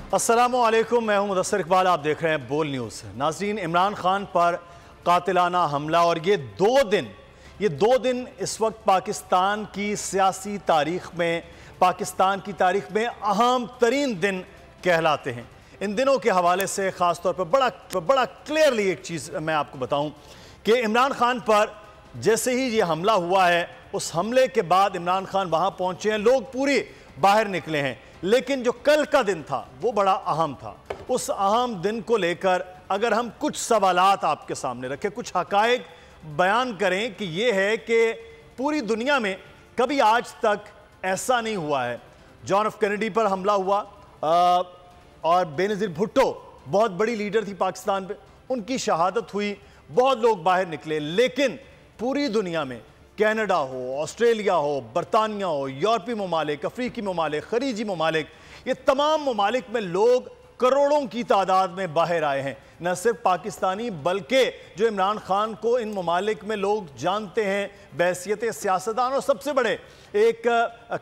अस्सलामुअलैकुम, मैं हूं मुदस्सिर इकबाल। आप देख रहे हैं बोल न्यूज़। नाज़रीन, इमरान खान पर कातिलाना हमला और ये दो दिन इस वक्त पाकिस्तान की सियासी तारीख में, पाकिस्तान की तारीख में अहम तरीन दिन कहलाते हैं। इन दिनों के हवाले से ख़ास तौर पर बड़ा क्लियरली एक चीज़ मैं आपको बताऊं कि इमरान खान पर जैसे ही ये हमला हुआ है, उस हमले के बाद इमरान खान वहाँ पहुँचे हैं, लोग पूरे बाहर निकले हैं, लेकिन जो कल का दिन था वो बड़ा अहम था। उस अहम दिन को लेकर अगर हम कुछ सवालात आपके सामने रखें, कुछ हकायक बयान करें कि ये है कि पूरी दुनिया में कभी आज तक ऐसा नहीं हुआ है। जॉन एफ कैनेडी पर हमला हुआ और बेनज़ीर भुट्टो बहुत बड़ी लीडर थी पाकिस्तान पे, उनकी शहादत हुई, बहुत लोग बाहर निकले, लेकिन पूरी दुनिया में कनाडा हो, ऑस्ट्रेलिया हो, बरतानिया हो, यूरोपीय ममालिक, अफ्रीकी ममालिक, खलीजी ममालिक, ये तमाम ममालिक में लोग करोड़ों की तादाद में बाहर आए हैं। न सिर्फ पाकिस्तानी बल्कि जो इमरान खान को इन ममालिक में लोग जानते हैं बहैसियत सियासतदान और सबसे बड़े एक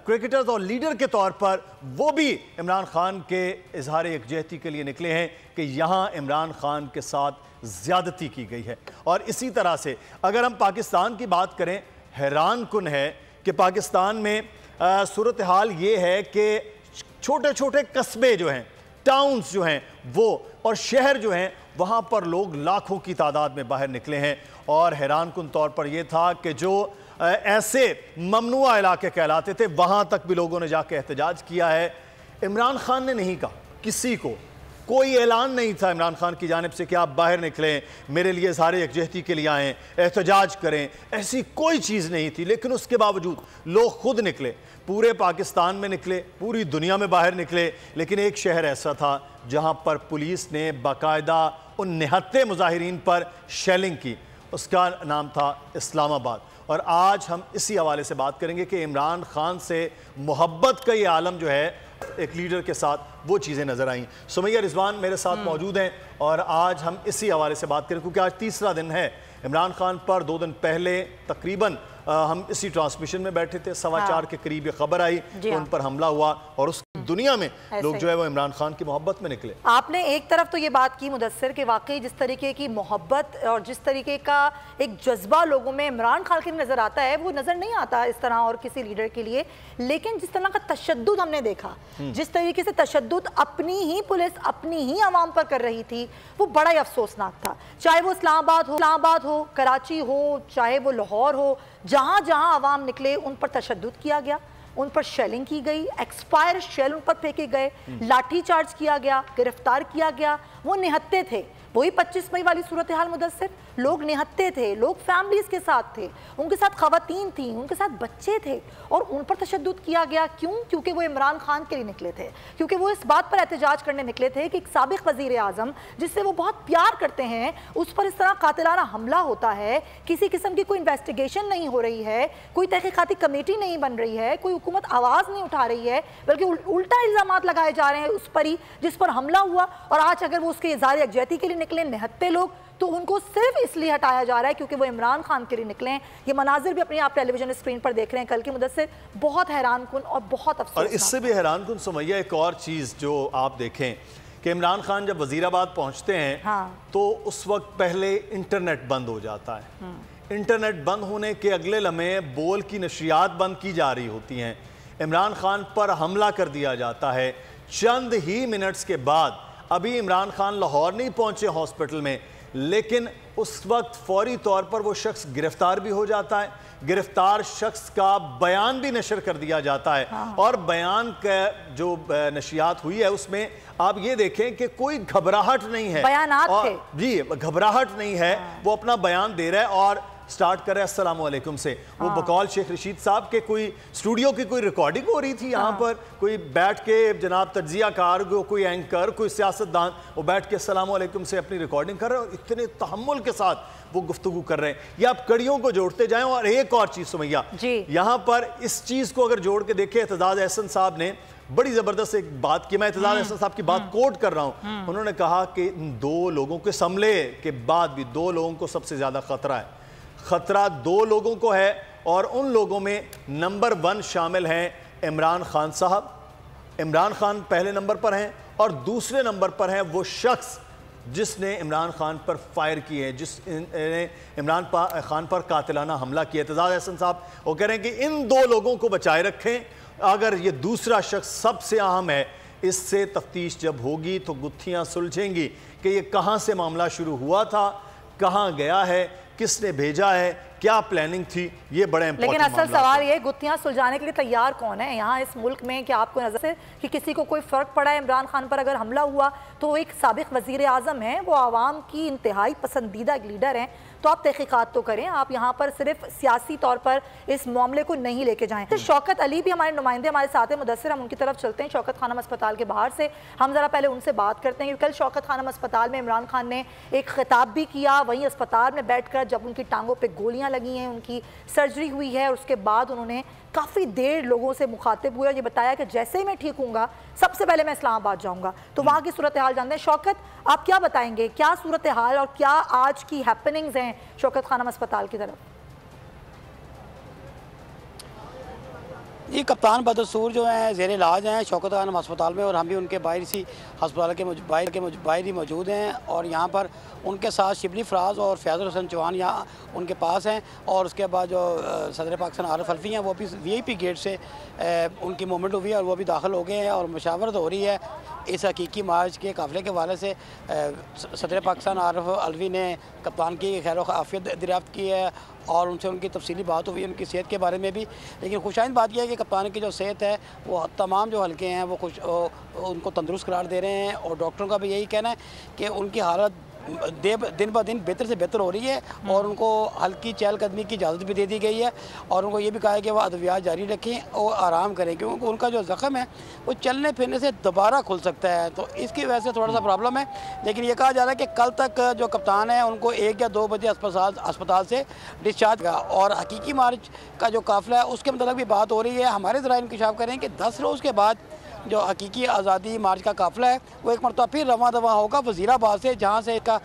क्रिकेटर और लीडर के तौर पर, वो भी इमरान खान के इजहार यकजहती के लिए निकले हैं कि यहाँ इमरान खान के साथ ज़्यादती की गई है। और इसी तरह से अगर हम पाकिस्तान की बात करें, हैरान कुन है कि पाकिस्तान में सूरत हाल ये है कि छोटे छोटे कस्बे जो हैं, टाउन्स जो हैं वो, और शहर जो हैं, वहाँ पर लोग लाखों की तादाद में बाहर निकले हैं। और हैरान कुन तौर पर यह था कि जो ऐसे ममनुआ इलाके कहलाते थे, वहाँ तक भी लोगों ने जाके एहतजाज किया है। इमरान खान ने नहीं कहा, किसी को कोई ऐलान नहीं था इमरान खान की जानिब से कि आप बाहर निकलें, मेरे लिए इज़हार यकजहती के लिए आएँ, एहतजाज करें, ऐसी कोई चीज़ नहीं थी। लेकिन उसके बावजूद लोग खुद निकले, पूरे पाकिस्तान में निकले, पूरी दुनिया में बाहर निकले। लेकिन एक शहर ऐसा था जहां पर पुलिस ने बाकायदा उन निहत्ते मुजाहिरीन पर शेलिंग की, उसका नाम था इस्लामाबाद। और आज हम इसी हवाले से बात करेंगे कि इमरान खान से मोहब्बत का ये आलम जो है एक लीडर के साथ, वो चीज़ें नज़र आईं। सुमैया रिजवान मेरे साथ मौजूद हैं और आज हम इसी हवाले से बात करें, क्योंकि आज तीसरा दिन है। इमरान खान पर 2 दिन पहले तकरीबन हम इसी ट्रांसमिशन में बैठे थे, 4:15 के करीब ये खबर आई कि उन पर हमला हुआ और उस दुनिया में लोग जो है वो इमरान खान की मोहब्बत में निकले। आपने एक तरफ तो ये बात की मुदस्सिर के वाकई जिस तरीके की मोहब्बत और जिस तरीके का एक जज्बा लोगों में इमरान खान के नज़र आता है, वो नज़र नहीं आता इस तरह और किसी लीडर के लिए। लेकिन जिस तरह का तशद्दुद हमने देखा, जिस तरीके से तशद्दुद अपनी ही पुलिस अपनी ही आवाम पर कर रही थी, वो बड़ा ही अफसोसनाक था। चाहे वो इस्लामाबाद हो, कराची हो, चाहे वो लाहौर हो, जहाँ जहाँ आवाम निकले उन पर तशद्दुद किया गया, उन पर शेलिंग की गई, एक्सपायर शेल उन पर फेंके गए, लाठी चार्ज किया गया, गिरफ्तार किया गया। वो निहत्ते थे, वही 25 मई वाली सूरत हाल मुदस्सिर, लोग निहत्ते थे, लोग फैमिलीज के साथ थे, उनके साथ खवातीन थी, उनके साथ बच्चे थे और उन पर तशद्दुद किया गया। क्यों? क्योंकि वो इमरान खान के लिए निकले थे, क्योंकि वो इस बात पर एहतजाज करने निकले थे कि एक साबिक वजीर आजम जिससे वो बहुत प्यार करते हैं, उस पर इस तरह कातिलाना हमला होता है, किसी किस्म की कोई इन्वेस्टिगेशन नहीं हो रही है, कोई तहकीकाती कमेटी नहीं बन रही है, कोई हुकूमत आवाज़ नहीं उठा रही है, बल्कि उल्टा इल्ज़ामात लगाए जा रहे हैं उस पर ही जिस पर हमला हुआ। और आज अगर वो उसके इज़हार यकजहती के लिए निकले निहत्ते लोग, तो उनको सिर्फ इसलिए हटाया जा रहा है क्योंकि वो इमरान खान के लिए निकले हैं। ये मनाजिर भी अपनी आप टेलीविजन स्क्रीन पर देख रहे हैं कल की मुदस्सिर, बहुत हैरान कुन और बहुत अफसोस। और इससे भी हैरान कुन सुमैया एक और चीज़ जो आप देखें कि इमरान खान जब वजीराबाद पहुंचते हैं, तो उस वक्त पहले इंटरनेट बंद हो जाता है। इंटरनेट बंद होने के अगले लम्हे बोल की नशरियात बंद की जा रही होती हैं, इमरान खान पर हमला कर दिया जाता है। चंद ही मिनट्स के बाद, अभी इमरान खान लाहौर नहीं पहुंचे हॉस्पिटल में, लेकिन उस वक्त फौरी तौर पर वो शख्स गिरफ्तार भी हो जाता है। गिरफ्तार शख्स का बयान भी नशर कर दिया जाता है। और बयान का जो नशियात हुई है उसमें आप ये देखें कि कोई घबराहट नहीं है, बयानात थे जी, घबराहट नहीं है। वो अपना बयान दे रहा है और स्टार्ट कर रहे हैं अस्सलाम वालेकुम से। वो बकौल शेख रशीद साहब के कोई स्टूडियो की कोई रिकॉर्डिंग हो रही थी यहाँ पर, कोई बैठ के जनाब तज्जिया कार, कोई एंकर, कोई सियासतदान, वो बैठ के अस्सलाम वालेकुम से अपनी रिकॉर्डिंग कर रहे हैं और इतने तहम्मुल के साथ वो गुफ्तगू कर रहे हैं। ये आप कड़ियों को जोड़ते जाएं। और एक और चीज़ सुमैया, यहाँ पर इस चीज़ को अगर जोड़ के देखें, एतजाज अहसन साहब ने बड़ी ज़बरदस्त एक बात की, मैं एतजाज अहसन साहब की बात कोट कर रहा हूँ। उन्होंने कहा कि 2 लोगों के हमले के बाद भी 2 लोगों को सबसे ज़्यादा ख़तरा है। खतरा 2 लोगों को है और उन लोगों में नंबर 1 शामिल हैं इमरान खान साहब इमरान खान पहले नंबर पर हैं और दूसरे नंबर पर हैं वो शख्स जिसने इमरान खान पर फायर किए हैं, जिसने इमरान खान पर कातिलाना हमला किया। एतजाज़ अहसन साहब वो कह रहे हैं कि इन दो लोगों को बचाए रखें, अगर ये दूसरा शख्स सबसे अहम है, इससे तफ्तीश जब होगी तो गुत्थियां सुलझेंगी कि ये कहाँ से मामला शुरू हुआ था, कहाँ गया है, किसने भेजा है, क्या प्लानिंग थी, ये बड़े इंपॉर्टेंट। लेकिन असल सवाल ये, गुत्थियां सुलझाने के लिए तैयार कौन है यहाँ इस मुल्क में? कि आपको नजर से कि किसी को कोई फ़र्क पड़ा है इमरान खान पर? अगर हमला हुआ तो एक साबिक वज़ीर आज़म है, वो आवाम की इंतहाई पसंदीदा एक लीडर हैं, तो आप तहकीकात तो करें, आप यहाँ पर सिर्फ सियासी तौर पर इस मामले को नहीं लेके जाएं। तो शौकत अली भी हमारे नुमाइंदे हमारे साथ हैं, मुदस्सिर, हम उनकी तरफ चलते हैं। शौकत खानम अस्पताल के बाहर से हम ज़रा पहले उनसे बात करते हैं कि कल शौकत खानम अस्पताल में इमरान खान ने एक खिताब भी किया, वहीं अस्पताल में बैठ कर जब उनकी टांगों पर गोलियाँ लगी हैं, उनकी सर्जरी हुई है, और उसके बाद उन्होंने काफ़ी देर लोगों से मुखातिब हुए और ये बताया कि जैसे ही मैं ठीक हूँगा सबसे पहले मैं इस्लामाबाद जाऊँगा। तो वहाँ की सूरत हाल जानते हैं। शौकत, आप क्या बताएंगे, क्या सूरत हाल और क्या आज की हैपनिंग्स हैं शौकत खानम अस्पताल की तरफ? जी, कप्तान बदरसूर जो हैं ज़ेर इलाज हैं शौकत खानम अस्पताल में, और हम भी उनके बाहर सी अस्पताल के बाहर ही मौजूद हैं। और यहाँ पर उनके साथ शिबली फराज और फैज़ल हसन चौहान यहाँ उनके पास हैं, और उसके बाद जो सदर पाकिस्तान आरिफ अलवी हैं वो भी VIP गेट से उनकी मूवमेंट हुई है और वो भी दाखिल हो गए हैं, और मुशावरत हो रही है इस हकीकी मार्च के काफ़िले के हवाले से। सदर पाकिस्तान आरिफ अलवी ने कप्तान की खैर आफियत दरियाफ्त की है और उनसे उनकी तफसीली बात हुई उनकी सेहत के बारे में भी। लेकिन खुशाइंद बात यह है कि कप्तान की जो सेहत है वो तमाम जो हल्के हैं वो उनको तंदुरुस्त करार दे रहे हैं, और डॉक्टरों का भी यही कहना है कि उनकी हालत दिन ब दिन बेहतर से बेहतर हो रही है, और उनको हल्की चहलकदमी की इजाज़त भी दे दी गई है, और उनको ये भी कहा है कि वह अद्वियात जारी रखें और आराम करें, क्योंकि उनका जो ज़ख़म है वो चलने फिरने से दोबारा खुल सकता है, तो इसकी वजह से थोड़ा सा प्रॉब्लम है। लेकिन ये कहा जा रहा है कि कल तक जो कप्तान है उनको 1 या 2 बजे अस्पताल से डिस्चार्ज का। और हकीकी मार्च का जो काफ़िला है उसके मतलब भी बात हो रही है। हमारे ज़राए इंकशाफ करें कि 10 रोज़ के बाद जो हकीकी आज़ादी मार्च का काफ़िला है वो एक मरतबा फिर रवां दवा होगा वज़ीराबाद से, जहाँ से इसका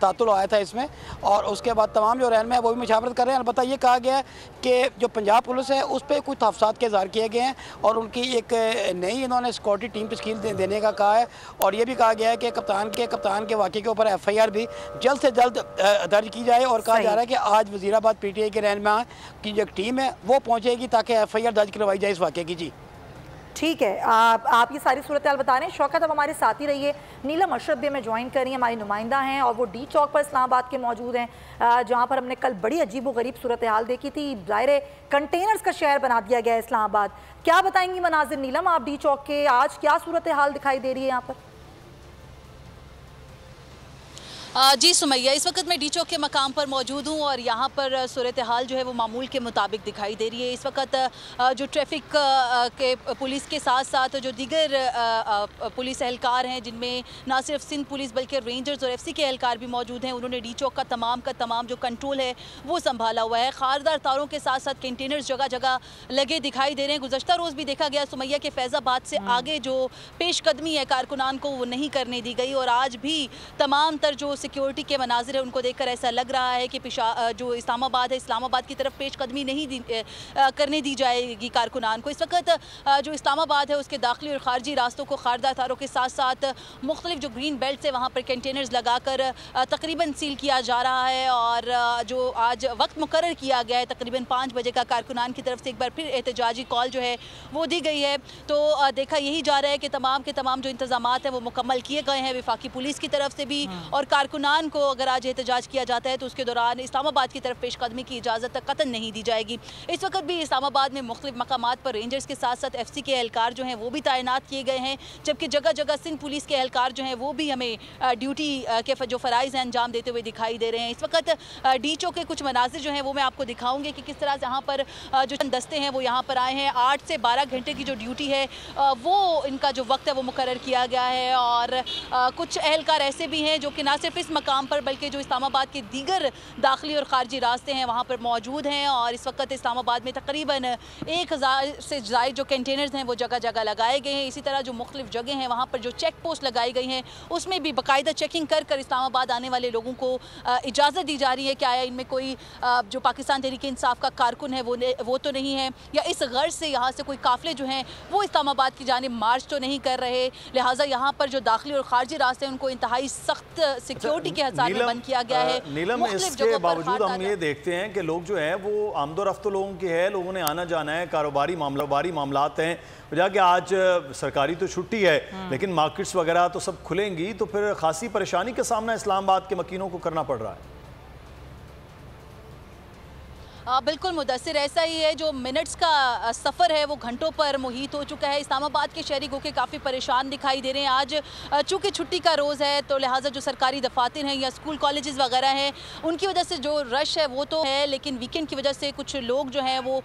तातुल आया था इसमें, और उसके बाद तमाम जो रहनुमा है वो भी मुशावरत कर रहे हैं। अलबत्ता ये कहा गया है कि जो पंजाब पुलिस है उस पर कुछ तहफ़्फ़ुज़ात के इज़हार किए गए हैं, और उनकी एक नई इन्होंने सिक्योरिटी टीम तश्कील देने का कहा है, और ये भी कहा गया है कि कप्तान के वाक़े के ऊपर FIR भी जल्द से जल्द दर्ज की जाए, और कहा जा रहा है कि आज वज़ीराबाद PTI के रहनुमा की जो एक टीम है वो पहुँचेगी ताकि FIR दर्ज करवाई जाए इस वाक़े की। जी ठीक है, आप ये सारी सूरत हाल बता रहे हैं। शौकत, अब हमारे साथ ही रहिए। नीलम अशरफ भी हमें ज्वाइन कर रही हैं, हमारी नुमाइंदा हैं, और वो D चौक पर इस्लामाबाद के मौजूद हैं, जहाँ पर हमने कल बड़ी अजीब व गरीब सूरत हाल देखी थी। ज़ाहिर कंटेनर्स का शहर बना दिया गया है इस्लामाबाद। क्या बताएंगी मनाजिर नीलम, आप D चौक के आज क्या सूरत हाल दिखाई दे रही है यहाँ पर? जी सुमैया, इस वक्त मैं D चौक के मकाम पर मौजूद हूँ और यहाँ पर सूरत हाल जो है वो मामूल के मुताबिक दिखाई दे रही है। इस वक्त जो ट्रैफिक के पुलिस के साथ साथ जो दीगर पुलिस एहलकार हैं, जिनमें ना सिर्फ सिंध पुलिस बल्कि रेंजर्स और FC के एहलकार भी मौजूद हैं, उन्होंने D चौक का तमाम जो कंट्रोल है वो संभाला हुआ है। खारदार तारों के साथ साथ कंटेनर्स जगह जगह लगे दिखाई दे रहे हैं। गुज़श्ता रोज़ भी देखा गया सुमैया के फैज़ाबाद से आगे जो पेशकदमी है कारकुनान को वो नहीं करने दी गई, और आज भी तमाम तर जो सिक्योरिटी के मनाजिर है उनको देखकर ऐसा लग रहा है कि जो इस्लामाबाद की तरफ पेशकदमी नहीं करने दी जाएगी कारकुनान को। इस वक्त जो इस्लामाबाद है उसके दाखिली और खारजी रास्तों को खारदार तारों के साथ साथ मुख्तलिफ जो ग्रीन बेल्ट से वहाँ पर कंटेनर्स लगाकर तकरीबन सील किया जा रहा है, और जो आज वक्त मुकर्रर किया गया है तकरीबन 5 बजे का, कारकुनान की तरफ से एक बार फिर एहतजाजी कॉल जो है वो दी गई है। तो देखा यही जा रहा है कि तमाम के तमाम जो इंतजामात हैं वो मुकम्मल किए गए हैं वफाकी पुलिस की तरफ से भी, और कारकुनान को अगर आज एहतजाज किया जाता है तो उसके दौरान इस्लामाबाद की तरफ पेशकदमी की इजाज़त तक कतन नहीं दी जाएगी। इस वक्त भी इस्लामाबाद में मुख्तलिफ मकामात पर रेंजर्स के साथ साथ FC के एहलकार जो हैं वो भी तैनात किए गए हैं, जबकि जगह जगह सिंध पुलिस के एहलकार जो हैं वो भी हमें ड्यूटी के जो फ़राइज़ हैं अंजाम देते हुए दिखाई दे रहे हैं। इस वक्त D चौक के कुछ मनाजिर जो हैं वो मैं आपको दिखाऊंगी कि किस तरह से यहाँ पर जो चंद दस्ते हैं वो यहाँ पर आए हैं। 8 से 12 घंटे की जो ड्यूटी है वो इनका जो वक्त है वो मुकर्रर किया गया है, और कुछ एहलकार ऐसे भी हैं जो कि ना सिर्फ इस मकाम पर बल्कि जो इस्लामाबाद के दीगर दाखिली और खारजी रास्ते हैं वहाँ पर मौजूद हैं। और इस वक्त इस्लामाबाद में तकरीबन 1000 से ज़ायद जो कंटेनर्स हैं वो जगह जगह लगाए गए हैं। इसी तरह जो मुख्तलिफ जगह हैं वहाँ पर जो चेक पोस्ट लगाई गई हैं उसमें भी बाकायदा चेकिंग कर कर इस्लामाबाद आने वाले लोगों को इजाज़त दी जा रही है कि आया इनमें कोई जो पाकिस्तान तहरीक इंसाफ का कारकुन है वो तो नहीं है, या इस गर्ज से यहाँ से कोई काफ़िले जो हैं वो इस्लामाबाद की जानिब मार्च तो नहीं कर रहे। लिहाजा यहाँ पर जो दाखिली और खारजी रास्ते हैं उनको इंतहाई सख्त सिक्योरिटी के हिसाब में बंद किया गया है। नीलम, इसके बावजूद हम ये देखते हैं कि लोग जो हैं वो आमदोरफ्त लोगों की है, लोगों ने आना जाना है, कारोबारी मामलात हैं, वजह कि आज सरकारी तो छुट्टी है लेकिन मार्केट्स वगैरह तो सब खुलेंगी, तो फिर खासी परेशानी का सामना इस्लामाबाद के मकीनों को करना पड़ रहा है। बिल्कुल मुदस्सिर, ऐसा ही है। जो मिनट्स का सफ़र है वो घंटों पर मुहित हो चुका है। इस्लामाबाद के शहरी गो के काफ़ी परेशान दिखाई दे रहे हैं। आज चूँकि छुट्टी का रोज़ है तो लिहाजा जो सरकारी दफातर हैं या स्कूल कॉलेजेस वगैरह हैं उनकी वजह से जो रश है वो तो है, लेकिन वीकेंड की वजह से कुछ लोग जो हैं वो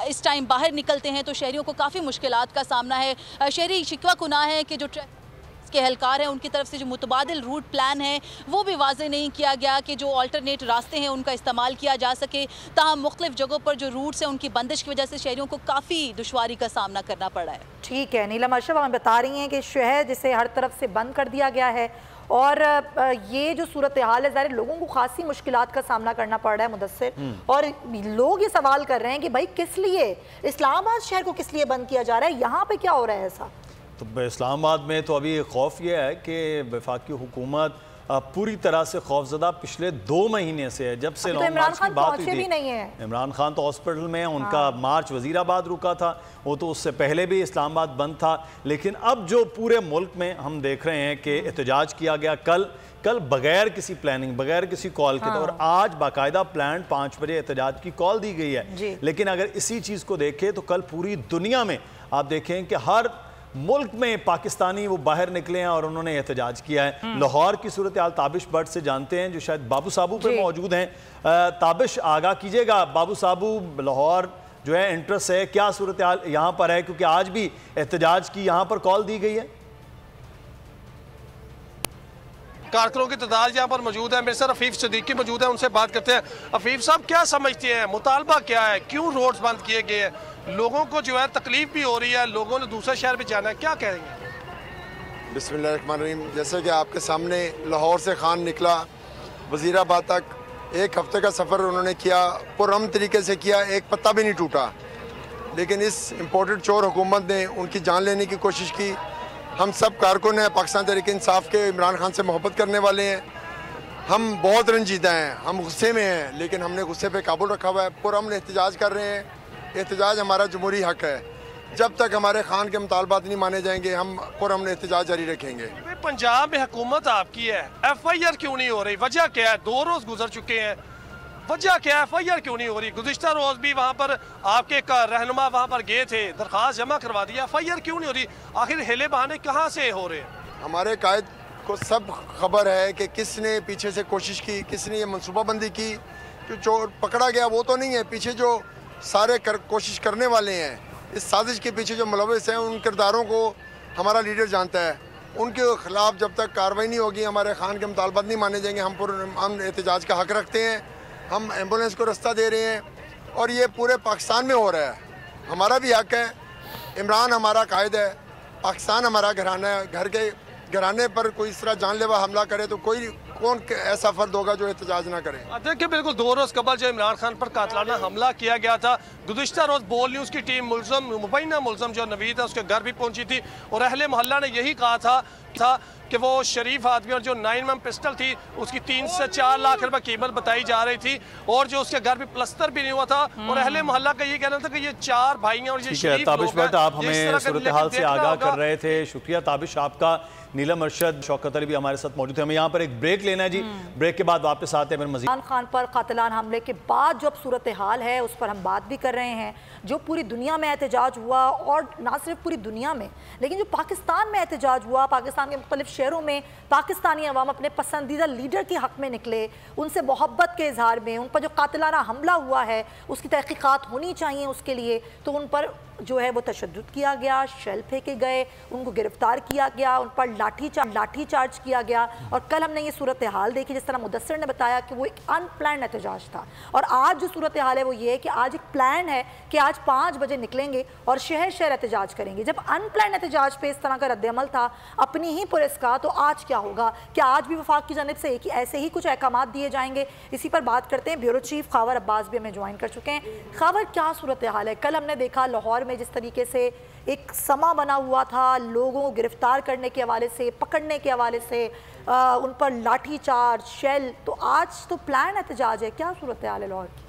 इस टाइम बाहर निकलते हैं तो शहरियों को काफ़ी मुश्किलात का सामना है। शहरी शिकवा कुना है कि जो के एहलकार हैं उनकी तरफ से जो मुतबादिल रूट प्लान है वो भी वाज़े नहीं किया गया कि जो अल्टरनेट रास्ते हैं उनका इस्तेमाल किया जा सके। ताहम मुख्तलिफ जगहों पर जो रूट्स हैं उनकी बंदिश की वजह से शहरियों को काफ़ी दुश्वारी का सामना करना पड़ा है। ठीक है नीलम अशरफ, हमें बता रही हैं कि शहर जिसे हर तरफ से बंद कर दिया गया है और ये जो सूरत हाल है ज़ाहिर लोगों को खासी मुश्किलात का सामना करना पड़ रहा है मुदस्सिर, और लोग ये सवाल कर रहे हैं कि भाई किस लिए इस्लामाबाद शहर को किस लिए बंद किया जा रहा है, यहाँ पे क्या हो रहा है ऐसा? तो इस्लामाबाद में तो अभी खौफ ये है कि वफाकी हुकूमत पूरी तरह से खौफजदा पिछले 2 महीने से है, जब से लॉन्ग मार्च की बात हुई थी। इमरान खान तो हॉस्पिटल में, उनका मार्च वजीराबाद रुका था, वो तो उससे पहले भी इस्लामाबाद बंद था। लेकिन अब जो पूरे मुल्क में हम देख रहे हैं कि एहतजाज किया गया कल बगैर किसी प्लानिंग, बगैर किसी कॉल के, और आज बाकायदा प्लान 5 बजे एहतजाज की कॉल दी गई है। लेकिन अगर इसी चीज़ को देखें तो कल पूरी दुनिया में आप देखें कि हर मुल्क में पाकिस्तानी वो बाहर निकले हैं और उन्होंने एहतजाज किया है। लाहौर की सूरत हाल ताबिश भट्ट से जानते हैं जो शायद बाबू साबू पे मौजूद हैं। ताबिश, आगाह कीजिएगा, बाबू साबू लाहौर जो है इंटरेस्ट है, क्या सूरत हाल यहाँ पर है, क्योंकि आज भी एहतजाज की यहाँ पर कॉल दी गई है। कारकुनों की तादाद यहाँ पर मौजूद है, मेरे साथ अफीफ सदीकी मौजूद है, उनसे बात करते हैं। अफीफ साहब, क्या समझते हैं, मुतालबा क्या है, क्यों रोड्स बंद किए गए हैं? लोगों को जो है तकलीफ भी हो रही है, लोगों ने दूसरे शहर में जाना है, क्या कहेंगे? बिस्मिल्लाहिर्रहमानिर्रहीम। जैसे कि आपके सामने लाहौर से खान निकला वज़ीराबाद तक, 1 हफ्ते का सफ़र उन्होंने किया, पुरअमन तरीके से किया, एक पत्ता भी नहीं टूटा। लेकिन इस इम्पोर्टेड चोर हुकूमत ने उनकी जान लेने की कोशिश की। हम सब कारकुन हैं पाकिस्तान तहरीक इंसाफ के, इमरान खान से मोहब्बत करने वाले हैं, हम बहुत रंजीदा हैं, हम गुस्से में हैं, लेकिन हमने गुस्से पे काबू रखा हुआ है। पुरअमन एहतजाज कर रहे हैं, एहतजाज हमारा जमहूरी हक है। जब तक हमारे खान के मुतालबात नहीं माने जाएंगे हम पुरअमन एहतजाज जारी रखेंगे। पंजाब में हुकूमत आपकी है, FIR क्यों नहीं हो रही? वजह क्या है? 2 रोज़ गुजर चुके हैं, वजह क्या है? FIR क्यों नहीं हो रही? गुज़िश्ता रोज़ भी वहाँ पर आपके रहनुमा वहाँ पर गए थे, दरख्वास्त जमा करवा दिया, FIR क्यों नहीं हो रही? आखिर हिले बहाने कहाँ से हो रहे हैं? हमारे कायद को सब खबर है कि किसने पीछे से कोशिश की, किसने ये मनसूबाबंदी की। जो चोर पकड़ा गया वो तो नहीं है, पीछे जो सारे कोशिश करने वाले हैं, इस साजिश के पीछे जो मुलविस हैं, उन किरदारों को हमारा लीडर जानता है। उनके खिलाफ जब तक कार्रवाई नहीं होगी, हमारे खान के मुतालबात नहीं माने जाएंगे। हम एहतजाज का हक रखते हैं, हम एम्बुलेंस को रास्ता दे रहे हैं और ये पूरे पाकिस्तान में हो रहा है। हमारा भी हक है, इमरान हमारा कायद है, पाकिस्तान हमारा घराना है। घर के घराने पर कोई इस तरह जानलेवा हमला करे तो कौन ऐसा फर्द होगा जो एहतजाज ना करे? देखिए, बिल्कुल 2 रोज़ कबल जो इमरान खान पर कातलाना हमला किया गया था, गुज़िश्ता रोज़ बोल न्यूज़ की टीम मुबैना मुलज़म जो नवीद है उसके घर भी पहुंची थी और अहले मोहल्ला ने यही कहा था कि वो शरीफ आदमी और जो 9mm पिस्टल थी उसकी 3 से 4 लाख रुपए कीमत बताई जा रही थी और जो उसके घर भी प्लस्तर भी नहीं हुआ था। और अहले मोहल्ला का ये कहना था कि ये 4 भाई हैं और ये शरीफ लोग हैं। ताबिश भट्ट, आप हमें सूरत हाल से आगाह कर रहे थे, शुक्रिया ताबिश आपका। नीलम अरशद, शौकत अली भी हमारे साथ मौजूद है। हमें यहाँ पर एक ब्रेक लेना है जी, ब्रेक के बाद वापस आते हैं फिर मज़ीद। इमरान खान पर कातिलाना हमले के बाद जो अब सूरत हाल है उस पर हम बात भी कर रहे हैं, जो पूरी दुनिया में एहतजाज हुआ और ना सिर्फ पूरी दुनिया में लेकिन जो पाकिस्तान में एहतजाज हुआ, पाकिस्तान के मुख्तलिफ शहरों में पाकिस्तानी अवाम अपने पसंदीदा लीडर के हक़ में निकले, उनसे मोहब्बत के इजहार में, उन पर जो कातिलाना हमला हुआ है उसकी तहकीकात होनी चाहिए, उसके लिए तो उन पर जो है वो तशद्दुद किया गया, शेल फेंके गए, उनको गिरफ्तार किया गया, उन पर लाठी चार्ज किया गया। और कल हमने ये सूरत हाल देखी, जिस तरह मुदस्सिर ने बताया कि वो एक अनप्लान एहतजाज था। और आज जो सूरत हाल है वो ये है कि आज एक प्लान है कि आज 5 बजे निकलेंगे और शहर शहर एहतजाज करेंगे। जब अनप्लान एहतजाज पे इस तरह का रद्दअमल था अपनी ही पुलिस का, तो आज क्या होगा? क्या आज भी वफाक की जानिब से ऐसे ही कुछ अहकामात दिए जाएंगे? इसी पर बात करते हैं। ब्यूरो चीफ खावर अब्बास भी हमें ज्वाइन कर चुके हैं। खावर, क्या सूरत हाल है? कल हमने देखा लाहौर में जिस तरीके से एक समा बना हुआ था लोगों को गिरफ्तार करने के हवाले से, पकड़ने के हवाले से, उन पर लाठी चार्ज, शेल, तो आज तो प्लान एहतजाज है। क्या सूरत हाल है लाहौर की?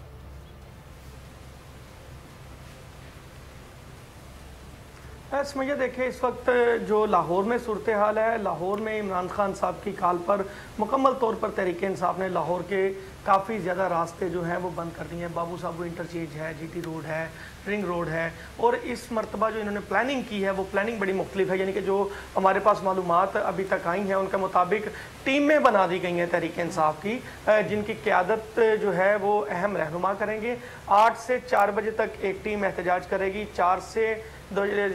समझिए, देखिए इस वक्त जो लाहौर में सूरत हाल है, लाहौर में इमरान खान साहब की कॉल पर मुकम्मल तौर पर तहरीक इंसाफ ने लाहौर के काफ़ी ज़्यादा रास्ते जो हैं वो बंद कर दिए हैं। बाबू साहब इंटरचेंज है, GT रोड है, रिंग रोड है। और इस मरतबा जो इन्होंने प्लानिंग की है वो प्लानिंग बड़ी मुख्तलिफ है। यानी कि जो हमारे पास मालूमात अभी तक आई हैं उनके मुताबिक टीमें बना दी गई हैं तहरीक इंसाफ की, जिनकी क़यादत जो है वो अहम रहनुमा करेंगे। 8 से 4 बजे तक एक टीम एहतजाज करेगी, 4 से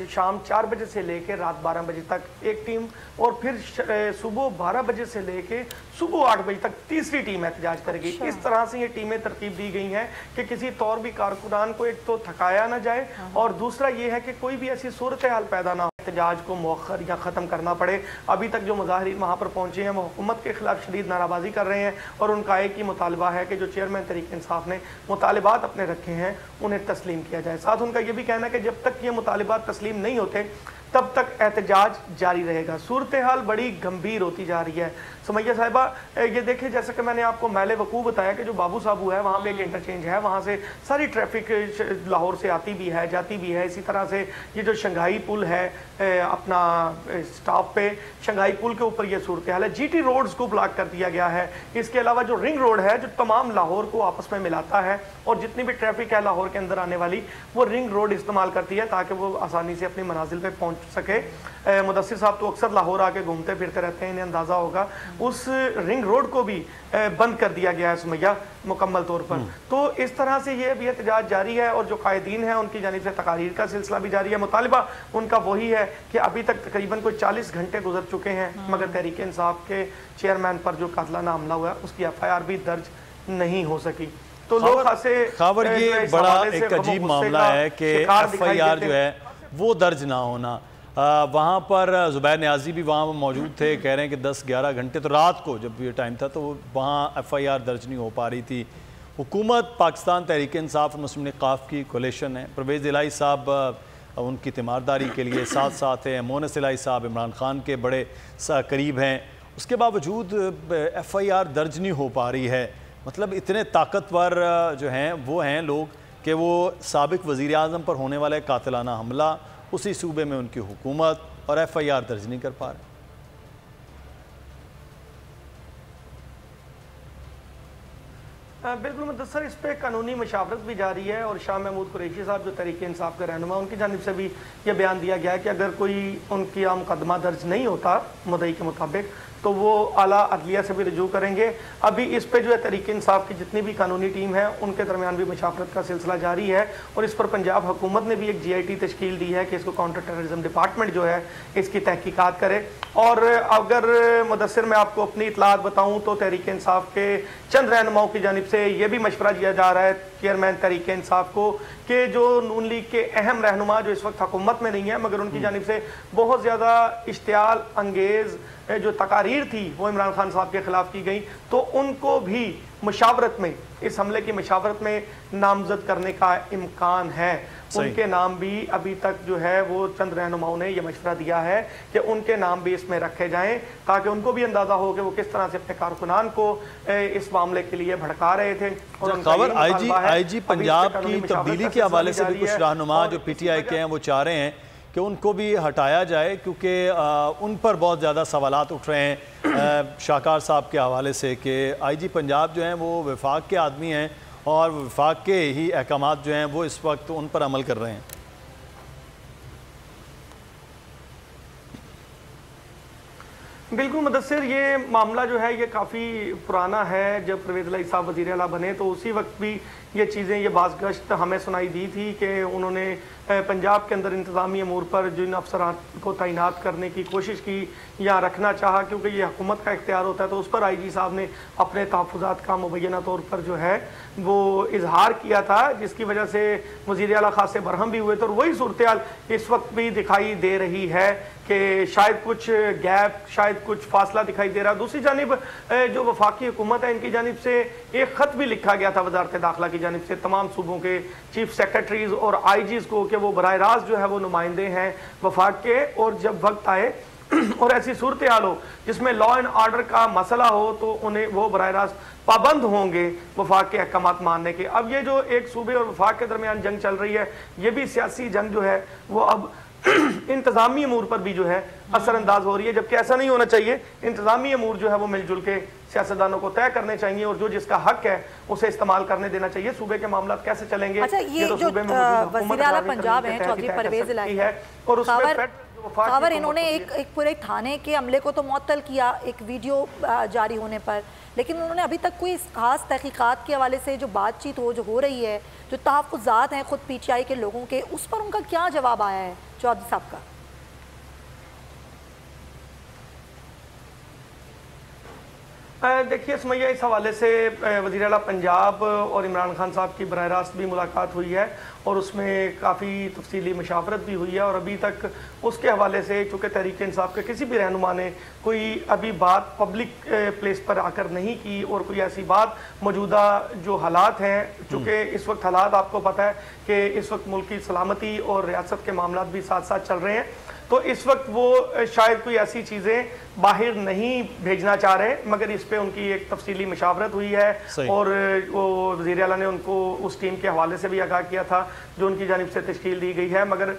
शाम 4 बजे से लेकर रात 12 बजे तक एक टीम, और फिर सुबह 12 बजे से लेकर सुबह 8 बजे तक तीसरी टीम एहतजाज करेगी। इस तरह से ये टीमें तरतीब दी गई हैं कि किसी तौर भी कारकुनान को एक तो थकाया ना जाए, और दूसरा ये है कि कोई भी ऐसी सूरत हाल पैदा ना हो एहतजाज को मौखर या ख़त्म करना पड़े। अभी तक जो मुजाहिरीन वहाँ पर पहुँचे हैं वो हुकूमत के खिलाफ शदीद नाराबाजी कर रहे हैं, और उनका एक ही मुतालबा है कि जो चेयरमैन तहरीक इंसाफ ने मुतालबात अपने रखे हैं उन्हें तस्लीम किया जाए। साथ उनका ये भी कहना है कि जब तक ये मुतालबात तस्लीम नहीं होते तब तक एहतजाज जारी रहेगा। सूरत हाल बड़ी गंभीर होती जा रही है। सुमैया साहिबा, ये देखिए जैसे कि मैंने आपको महल वकूफ़ बताया कि जो बाबू साबू है वहाँ पे एक इंटरचेंज है, वहाँ से सारी ट्रैफिक लाहौर से आती भी है, जाती भी है। इसी तरह से ये जो शंघाई पुल है अपना स्टॉप पे, शंघाई पुल के ऊपर ये सूरत हाल है। GT रोड्स को ब्लॉक कर दिया गया है। इसके अलावा जो रिंग रोड है जो तमाम लाहौर को आपस में मिलाता है, और जितनी भी ट्रैफिक है लाहौर के अंदर आने वाली वो रिंग रोड इस्तेमाल करती है ताकि वो आसानी से अपनी मंजिल पे पहुँच सके। मुदस्सिर साहब तो अक्सर लाहौर आके घूमते फिरते रहते हैं, इन्हें अंदाज़ा होगा। उस रिंग रोड को भी बंद कर दिया गया है सुमैया मुकम्मल तौर पर। तो इस तरह से ये अभी एहतजाज जारी है, और जो कायदीन हैं उनकी जानिब से तकारीर का सिलसिला भी जारी है। मुतालिबा उनका वही है कि अभी तक तकरीबन कोई 40 घंटे गुजर चुके हैं, मगर तहरीक इंसाफ के चेयरमैन पर जो कातलाना हमला हुआ उसकी FIR भी दर्ज नहीं हो सकी। तो लोग खबर ये बड़ा एक अजीब मामला है कि FIR जो है वो दर्ज ना होना। वहाँ पर ज़ुबैर नियाज़ी भी वहाँ मौजूद थे, कह रहे हैं कि 10-11 घंटे, तो रात को जब ये टाइम था तो वहाँ FIR दर्ज नहीं हो पा रही थी। हुकूमत पाकिस्तान तहरीक इंसाफ और मुस्लिम क़ाफ की कोलिशन है। परवेज़ इलाही साहब उनकी तीमारदारी के लिए साथ साथ हैं, मोनस इलाही साहब इमरान खान के बड़े करीब हैं, उसके बावजूद FIR दर्ज नहीं हो पा रही है। मतलब इतने ताकतवर जो हैं वो हैं लोग कि वो साबिक वज़ीर आज़म पर होने वाला कातिलाना हमला, उसी सूबे में उनकी हुकूमत, और FIR दर्ज नहीं कर पा रहे। बिल्कुल मुदस्सर, इस पर कानूनी मशावरत भी जारी है, और शाह महमूद कुरैशी साहब जो तहरीक इंसाफ के रहनुमा, उनकी जानिब से भी ये बयान दिया गया है कि अगर कोई उनकी मुकदमा दर्ज नहीं होता मुद्दई के मुताबिक तो वो आला अदलिया से भी रजू करेंगे। अभी इस पे जो है तहरीक इंसाफ की जितनी भी कानूनी टीम है उनके दरमियान भी मशावरत का सिलसिला जारी है, और इस पर पंजाब हुकूमत ने भी एक GIT तश्कील दी है कि इसको काउंटर टेररिज्म डिपार्टमेंट जो है इसकी तहकीकात करे। और अगर मुदस्सिर मैं आपको अपनी इतलात बताऊँ तो तहरीक इंसाफ के चंद रहनुमाओं की जानिब से ये भी मशवरा दिया जा रहा है चेयरमैन तहरीक इंसाफ को कि जो नून लीग के अहम रहनुमा जो इस वक्त हुकूमत में नहीं है मगर उनकी जानिब से बहुत ज़्यादा इश्तियाल अंगेज़ जो तकारीर थी वो इमरान खान साहब के खिलाफ की गई, तो उनको भी मशावरत में, इस हमले की मशावरत में नामजद करने का इम्कान है। उनके नाम भी अभी तक जो है वो चंद रहनुमाओं ने यह मशवरा दिया है कि उनके नाम भी इसमें रखे जाएं ताकि उनको भी अंदाजा हो कि वो किस तरह से अपने कारकुनान को इस मामले के लिए भड़का रहे थे। और खबर IG पंजाब की तब्दीली के हवाले से भी कुछ रहनुमा जो PTI के हैं वो चाह रहे हैं कि उनको भी हटाया जाए, क्योंकि उन पर बहुत ज़्यादा सवालात उठ रहे हैं शाहकार साहब के हवाले से कि IG पंजाब जो हैं वो वफाक के आदमी हैं और वफाक के ही अहकामात जो हैं वो इस वक्त उन पर अमल कर रहे हैं। बिल्कुल मुदस्सिर, ये मामला जो है ये काफ़ी पुराना है। जब परवेज़ इलाही साहब वज़ीर आला बने तो उसी वक्त भी ये चीज़ें, ये बाज़गश्त हमें सुनाई दी थी कि उन्होंने पंजाब के अंदर इंतज़ामी अमूर पर जिन अफसरान को तैनात करने की कोशिश की या रखना चाहा, क्योंकि ये हुकूमत का इख्तियार होता है, तो उस पर IG साहब ने अपने तहफ़्फ़ुज़ात का मुबैना तौर पर जो है वो इजहार किया था, जिसकी वजह से वज़ीर आला खासे बरहम भी हुए थे। और वही सूरत हाल इस वक्त भी दिखाई दे रही है कि शायद कुछ गैप, शायद कुछ फासला दिखाई दे रहा है। दूसरी जानिब जो वफाकी हुकूमत है, इनकी जानिब से एक ख़त भी लिखा गया था वज़ारत दाखिला की जानिब से तमाम सूबों के चीफ सेक्रेटरीज और IGs को कि वो बराह रास्त जो है वो नुमाइंदे हैं वफाक के, और जब वक्त आए और ऐसी सूरत हाल हो जिसमें लॉ एंड ऑर्डर का मसला हो तो उन्हें वो बराह रास्त पाबंद होंगे वफाक के अहकामात मानने के। अब ये जो एक सूबे और वफाक के दरमियान जंग चल रही है, ये भी सियासी जंग जो है वो अब इंतजामी अमूर पर भी जो है असरअंदाज हो रही है, जबकि ऐसा नहीं होना चाहिए। इंतजामी अमूर जो है वो मिलजुल के सियासतदानों को तय करने चाहिए और जो जिसका हक है उसे इस्तेमाल करने देना चाहिए। सूबे के मामला कैसे चलेंगे? अच्छा, ये तो जो वज़ीर आला पंजाब है चौधरी परवेज इलाही है और खबर इन्होंने एक पूरे थाने के अमले को तो मुअत्तल किया एक वीडियो जारी होने पर, लेकिन उन्होंने अभी तक कोई खास तहकीकात के हवाले से जो बातचीत जो हो रही है, जो तहफ़्फ़ुज़ात हैं खुद PTI के लोगों के, उस पर उनका क्या जवाब आया है चौधरी साहब का? देखिए सुमैया, इस हवाले से वज़ीर आला पंजाब और इमरान खान साहब की बराह रास्त भी मुलाकात हुई है और उसमें काफ़ी तफसीली मशावरत भी हुई है, और अभी तक उसके हवाले से चूँकि तहरीक इंसाफ के किसी भी रहनुमा ने कोई अभी बात पब्लिक प्लेस पर आकर नहीं की और कोई ऐसी बात मौजूदा जो हालात हैं, चूँकि इस वक्त हालात आपको पता है कि इस वक्त मुल्क की सलामती और रियासत के मामला भी साथ साथ चल रहे हैं, तो इस वक्त वो शायद कोई ऐसी चीज़ें बाहर नहीं भेजना चाह रहे, मगर इस पे उनकी एक तफसीली मशावरत हुई है और वो वज़ीर आला ने उनको उस टीम के हवाले से भी आगाह किया था जो उनकी जानिब से तश्कील दी गई है। मगर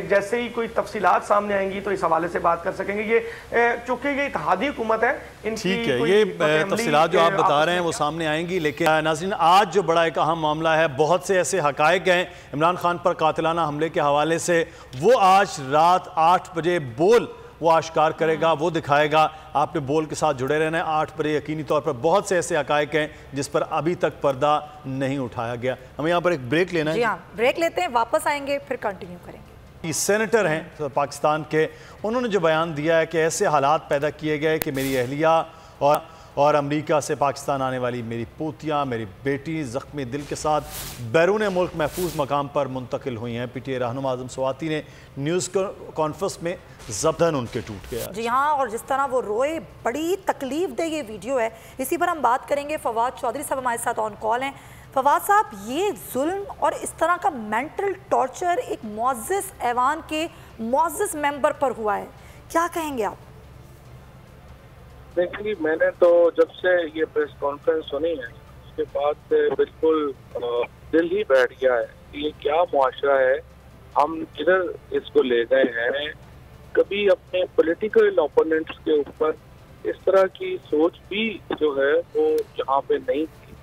जैसे ही कोई तफसीलात सामने आएंगी तो इस हवाले से बात कर सकेंगे। ये चूँकि ये इत्तेहादी हुकूमत है, ठीक है, ये तफसीलात जो आप बता रहे हैं वो सामने आएंगी। लेकिन नाज़रीन, आज जो बड़ा एक अहम मामला है, बहुत से ऐसे हक़ाइक़ हैं इमरान खान पर कातिलाना हमले के हवाले से, वो आज रात 8 बजे बोल वो आश्कार करेगा, वो दिखाएगा। आपने बोल के साथ जुड़े रहना है 8 बजे। यकीनी तौर पर बहुत से ऐसे हक़ाइक़ हैं जिस पर अभी तक पर्दा नहीं उठाया गया। हमें यहाँ पर एक ब्रेक लेना है। जी हाँ, ब्रेक लेते हैं, वापस आएंगे फिर कंटिन्यू करेंगे। सेनेटर हैं पाकिस्तान के, उन्होंने जो बयान दिया है कि ऐसे हालात पैदा किए गए कि मेरी अहलिया और अमेरिका से पाकिस्तान आने वाली मेरी पोतियाँ, मेरी बेटी ज़ख्मी दिल के साथ बैरून मुल्क महफूज मकाम पर मुंतकिल हुई हैं। PTI रहनुमा आज़म स्वाति ने न्यूज़ कॉन्फ्रेंस में ज़बदन उनके टूट गया। जी हाँ, और जिस तरह वो रोए, बड़ी तकलीफ दे ये वीडियो है। इसी पर हम बात करेंगे। फवाद चौधरी साहब हमारे साथ ऑन कॉल हैं। फवाद साहब, ये जुल्म और इस तरह का मेंटल टॉर्चर एक मुअज़्ज़िज़ ऐवान के मुअज़्ज़िज़ मेंबर पर हुआ है, क्या कहेंगे आप? देखिए, मैंने तो जब से ये प्रेस कॉन्फ्रेंस सुनी है उसके बाद से बिल्कुल दिल ही बैठ गया है कि ये क्या मुआशरा है, हम किधर इसको ले गए हैं। कभी अपने पॉलिटिकल ओपोनेंट्स के ऊपर इस तरह की सोच भी जो है वो यहाँ पे नहीं थी,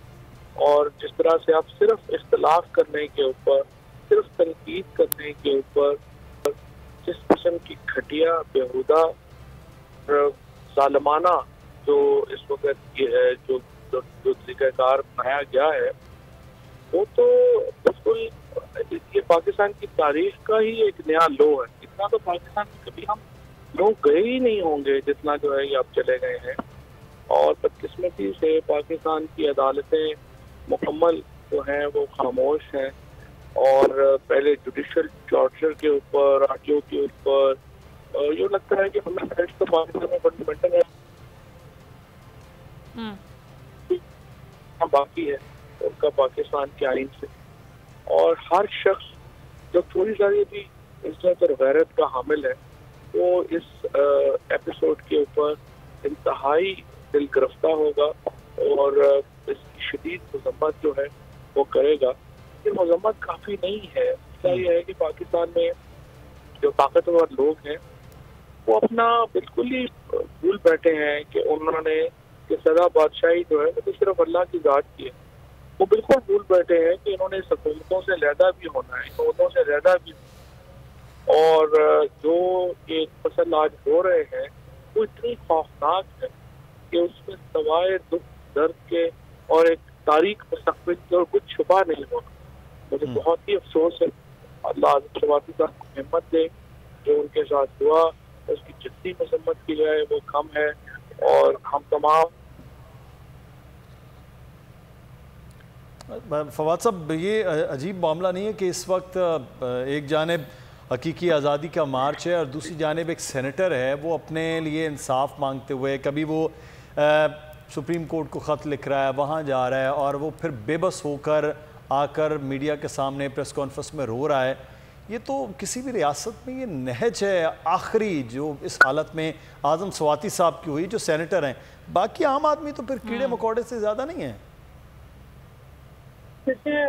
और जिस तरह से आप सिर्फ इख्तलाफ करने के ऊपर, सिर्फ तनकीद करने के ऊपर जिस किस्म की घटिया बेहुदा जालमाना जो इस वक्त जो तरीक़ाकार बनाया गया है, वो तो बिल्कुल ये पाकिस्तान की तारीख का ही एक नया लो है। इतना तो पाकिस्तान में कभी हम लोग गए ही नहीं होंगे जितना जो है ये अब चले गए हैं। और बदकिस्मती से पाकिस्तान की अदालतें मुकम्मल जो हैं वो खामोश हैं, और पहले जुडिशल टॉर्चर के ऊपर, RTO के ऊपर ये लगता है कि हमें तो पाकिस्तान में फंडामेंटल है बाकी है उनका पाकिस्तान के आइन से। और हर शख्स जो थोड़ी सारी भी इज्जत और गैरत का हामिल है वो इस एपिसोड के ऊपर इंतहाई दिल गिरफ्ता होगा और इसकी शदीद मजम्मत जो है वो करेगा। ये मजम्मत काफ़ी नहीं है। इसका यह है कि पाकिस्तान में जो ताकतवर लोग हैं वो अपना बिल्कुल ही भूल बैठे हैं कि उन्होंने कि सदा बादशाही जो है वो तो सिर्फ अल्लाह की ज़ात की है। वो बिल्कुल भूल बैठे हैं कि इन्होंने हुकूमतों से लहदा भी होना है, हुकूमतों से लहदा भी, और जो एक फसल आज हो रहे हैं वो इतनी खौफनाक है कि उसमें सवाए दुख दर्द के और एक तारीख मुस्तकबिल की और कुछ छुपा नहीं होना। मुझे बहुत ही अफसोस है। अल्लाह आज़म सवाती साहब को हिम्मत दे, जो उनके साथ हुआ उसकी जितनी मसम्मत की जाए वो कम है। और हम तमाम फवाद साहब, ये अजीब मामला नहीं है कि इस वक्त एक जानिब हकीकी आज़ादी का मार्च है और दूसरी जानिब एक सेनेटर है, वो अपने लिए इंसाफ मांगते हुए कभी वो सुप्रीम कोर्ट को ख़त लिख रहा है, वहाँ जा रहा है और वो फिर बेबस होकर आकर मीडिया के सामने प्रेस कॉन्फ्रेंस में रो रहा है। ये तो किसी भी रियासत में ये नहज है आखिरी जो इस हालत में आज़म सवाती साहब की हुई, जो सेनेटर हैं। बाकी आम आदमी तो फिर कीड़े मकोड़े से ज़्यादा नहीं है। देखिए,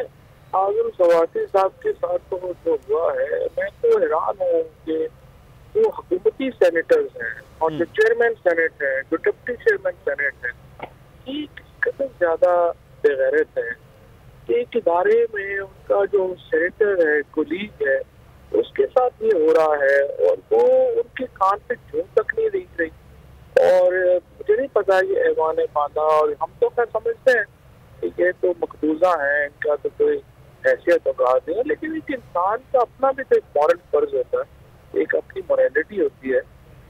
आज़म सवाती साहब के साथ तो जो हुआ है, मैं तो हैरान हूँ कि जो हुकूमती सेनेटर्स हैं और जो चेयरमैन सेनेट है, जो डिप्टी चेयरमैन सेनेट है, ये कितना ज्यादा बेगैरत है कि एक इदारे में उनका जो सेनेटर है, कुलीग है, उसके साथ ये हो रहा है और वो उनके कान पे जूं तक नहीं दिख रही। और मुझे नहीं पता ये ऐवान बांधा, और हम तो क्या समझते हैं ये तो मकबूजा है, इनका तो कोई हैसियत औकात नहीं है, लेकिन एक इंसान का अपना भी तो एक मॉरल फर्ज होता है, एक अपनी मोरालिटी होती है।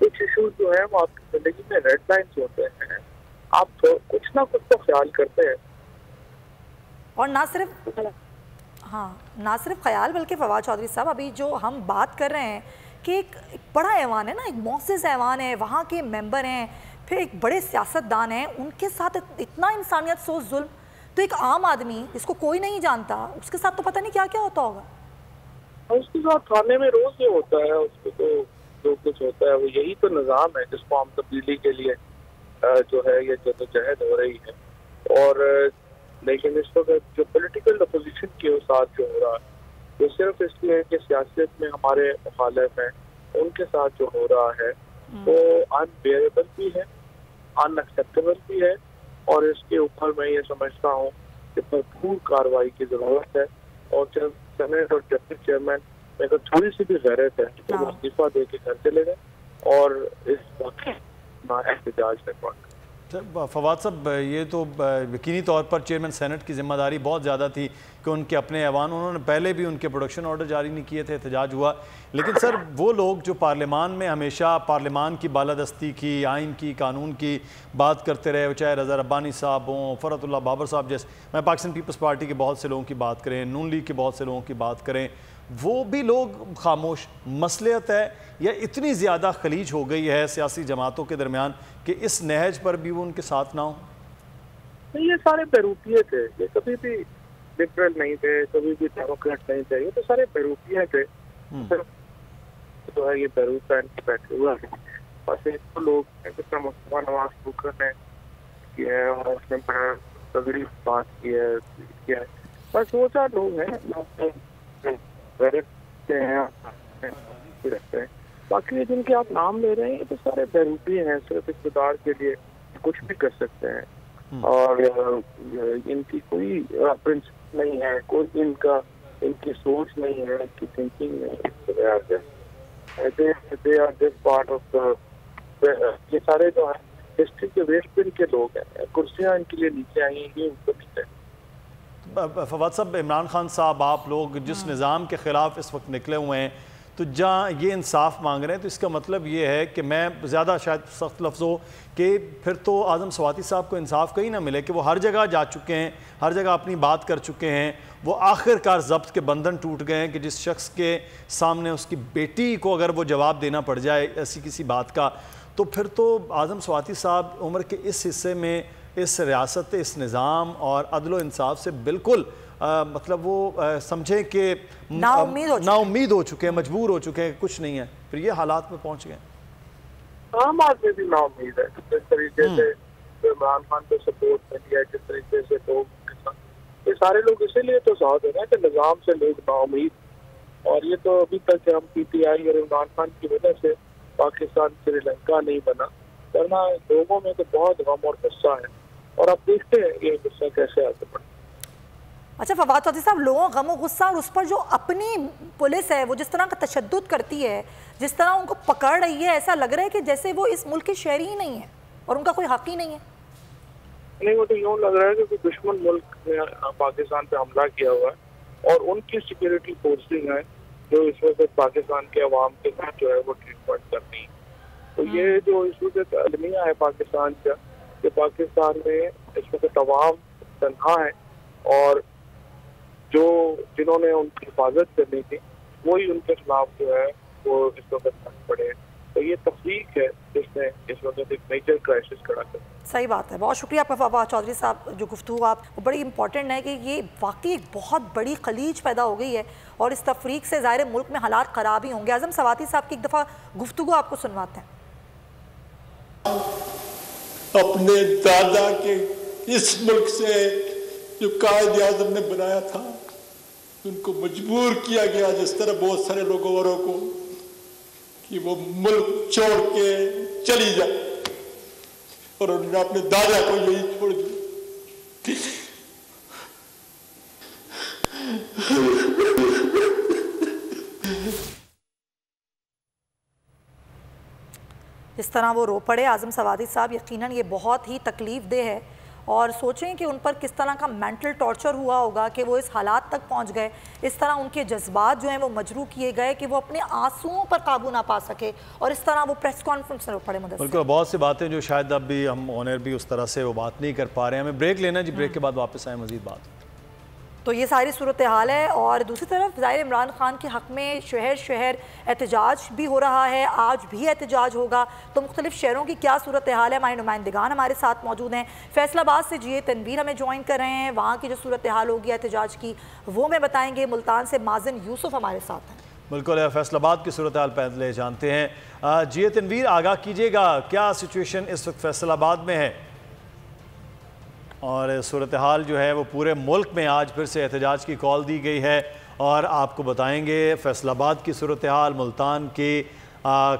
कुछ इशूज जो है वो आपकी जिंदगी में रेड लाइन्स होते हैं, आप तो कुछ ना कुछ तो ख्याल करते हैं। और ना सिर्फ ख्याल बल्कि फवाद चौधरी साहब, अभी जो हम बात कर रहे हैं कि एक बड़ा ऐवान है ना, एक मोअज़्ज़ज़ ऐवान है, वहाँ के मेंबर हैं, फिर एक बड़े सियासतदान हैं, उनके साथ इतना इंसानियत सोच जुल्म, तो एक आम आदमी जिसको कोई नहीं जानता उसके साथ तो पता नहीं क्या क्या होता होगा। उसके साथ थाने में रोज ये होता है, उसको तो जो कुछ होता है वो यही तो निज़ाम है जिसको हम तब्दीली के लिए जो है ये जदोजहद हो रही है। और लेकिन इस वक्त जो पॉलिटिकल अपोजिशन के साथ जो हो रहा है वो सिर्फ इसलिए कि सियासत में हमारे मुखालिफ हैं, उनके साथ जो हो रहा है वो अनबेरेबल भी है, अनएक्सेप्टेबल भी है। और इसके ऊपर मैं ये समझता हूँ कि भरपूर कार्रवाई की जरूरत है। और जब सेनेट और डिप्टी चेयरमैन में तो थोड़ी सी भी गैरत है तो वो इस्तीफा दे के घर चले गए और इस वक्त एहतजाज करवा। फवाद साहब, ये तो यकीनी तौर पर चेयरमैन सेनेट की जिम्मेदारी बहुत ज़्यादा थी कि उनके अपने ऐवान, उन्होंने पहले भी उनके प्रोडक्शन ऑर्डर जारी नहीं किए थे, एहतजाज हुआ। लेकिन सर, वो लोग जो पार्लियामान में हमेशा पार्लियामान की बालादस्ती की, आइन की, कानून की बात करते रहे, चाहे रज़ा रब्बानी साहब हों, फ़रतुल्लाह बाबर साहब जैसे, मैं पाकिस्तान पीपल्स पार्टी के बहुत से लोगों की बात करें, नून लीग के बहुत से लोगों की बात करें, वो भी लोग खामोश। मसलियत है या इतनी ज़्यादा खलीज हो गई है सियासी जमातों के दरमियान कि इस नहज पर भी वो उनके साथ ना हो? नहीं, ये सारे बैरूपिये थे, ये कभी भी लिबरल नहीं थे, कभी भी डेमोक्रेट नहीं थे, ये तो सारे बैरूपिये थे। तो है ये बैरूत पहन के बैठे हुए हैं। बस एक तो लोग जितना मुस्तफा नवाज बुकर ने किया है और उसने बड़ा तगड़ी बात की है, बस वो चार लोग हैं रहते हैं। बाकी जिनके आप नाम ले रहे हैं ये तो सारे बैरूपी हैं, सिर्फ इक़्तिदार के लिए कुछ भी कर सकते हैं और इनकी कोई प्रिंसिपल नहीं है, कोई इनकी सोच नहीं है, इनकी थिंकिंग नहीं है। They are just part of ये सारे जो है हिस्ट्री के वेस्ट बिन के लोग हैं। कुर्सियाँ इनके लिए नीचे आई हैं, ये उनको नीचे। फवाद साहब, इमरान खान साहब, आप लोग जिस निज़ाम के ख़िलाफ़ इस वक्त निकले हुए हैं, तो जहाँ ये इंसाफ मांग रहे हैं, तो इसका मतलब ये है कि मैं ज़्यादा शायद सख्त लफ्ज़ हो कि फिर तो आज़म सवाती साहब को इंसाफ कहीं ना मिले कि वो हर जगह जा चुके हैं, हर जगह अपनी बात कर चुके हैं, वो आखिरकार ज़ब्त के बंधन टूट गए हैं कि जिस शख्स के सामने उसकी बेटी को अगर वो जवाब देना पड़ जाए ऐसी किसी बात का, तो फिर तो आज़म सवाती साहब उम्र के इस हिस्से में इस रियासत, इस निज़ाम और अदल इंसाफ से बिल्कुल मतलब वो समझें कि नाउम्मीद हो चुके हैं, मजबूर हो चुके हैं, कुछ नहीं है, फिर ये हालात में पहुंच गए। आम आदमी भी नाउम्मीद है, जिस तरीके से इमरान खान को सपोर्ट मिली है, जिस तरीके से लोग, ये सारे लोग इसीलिए तो साथ है ना कि निज़ाम से लोग नाउम्मीद, और ये तो अभी तक हम PTI और इमरान खान की वजह से पाकिस्तान श्रीलंका नहीं बना, वरना लोगों में तो बहुत गम और गुस्सा है और अब देखते हैं ये गुस्सा कैसे आगे बढ़ता है। अच्छा फवाद चौधरी साहब, लोगों गम और गुस्सा और उस पर जो अपनी पुलिस है वो जिस तरह का तशद्दुद करती है, जिस तरह उनको पकड़ रही है, ऐसा लग रहा है कि जैसे वो इस मुल्क के शहरी ही नहीं है और उनका कोई हक ही नहीं है। नहीं, वो तो यूँ लग रहा है कि दुश्मन मुल्क ने पाकिस्तान पे हमला किया हुआ है और उनकी सिक्योरिटी फोर्सेज हैं जो इस वक्त पाकिस्तान के अवाम के साथ जो है वो ट्रीटमेंट करनी है। तो ये जो इस वक्त अलमिया है पाकिस्तान का, कि पाकिस्तान में इस वक्त अवाम तन्हा है और जो जिन्होंने उनकी हिफाजत करनी थी वही उनके खिलाफ जो है वो इस वक्त पड़े। तो ये तफरीक है जिसने इस वक्त एक मेजर क्राइसिस खड़ा कर। सही बात है, बहुत शुक्रिया आपका फवाद चौधरी साहब। जो गुफ्तगू आप वो बड़ी इंपॉर्टेंट है कि ये वाकई एक बहुत बड़ी खलीज पैदा हो गई है और इस तफरीक से ज़ाहिर मुल्क में हालात ख़राब ही होंगे। आज़म सवाती साहब की एक दफ़ा गुफ्तगू आपको सुनवाते हैं। अपने दादा के इस मुल्क से जो कायद आज़म ने बनाया था, उनको मजबूर किया गया जिस तरह बहुत सारे लोगों औरों को कि वो मुल्क छोड़ के चली जाए, और उन्होंने अपने दादा को यही छोड़ दिया। जिस तरह वो रो पड़े आज़म सवादी साहब, यकीनन ये बहुत ही तकलीफ देह है और सोचें कि उन पर किस तरह का मेंटल टॉर्चर हुआ होगा कि वो इस हालात तक पहुंच गए, इस तरह उनके जज्बात जो हैं वो मजरू किए गए कि वो अपने आंसुओं पर काबू ना पा सके और इस तरह वो प्रेस कॉन्फ्रेंस में पड़े। बिल्कुल, बहुत सी बातें जो शायद अब भी हम ऑनर भी उस तरह से वो बात नहीं कर पा रहे हैं। हमें ब्रेक लेना जी, ब्रेक के बाद वापस आए मजीद बात। तो ये सारी सूरत हाल है और दूसरी तरफ ज़ाहिर इमरान खान के हक़ में शहर शहर एहतजाज भी हो रहा है, आज भी एहतजाज होगा। तो मुख्तलिफ शहरों की क्या सूरत हाल है, हमारे नुमाइंदगान हमारे साथ मौजूद हैं। फैसलाबाद से जी तनवीर हमें ज्वाइन कर रहे हैं, वहाँ की जो सूरत हाल होगी एहतजाज की वो मैं बताएँगे। मुल्तान से माजिन यूसुफ हमारे साथ हैं। बिल्कुल, फैसलाबाद की सूरत हाल पहले जानते हैं। जी तनवीर, आगाह कीजिएगा क्या सिचुएशन इस वक्त फैसलाबाद में है और सूरत हाल जो है वो पूरे मुल्क में आज फिर से एहतजाज की कॉल दी गई है और आपको बताएंगे फैसलाबाद की सूरत हाल, मुल्तान की,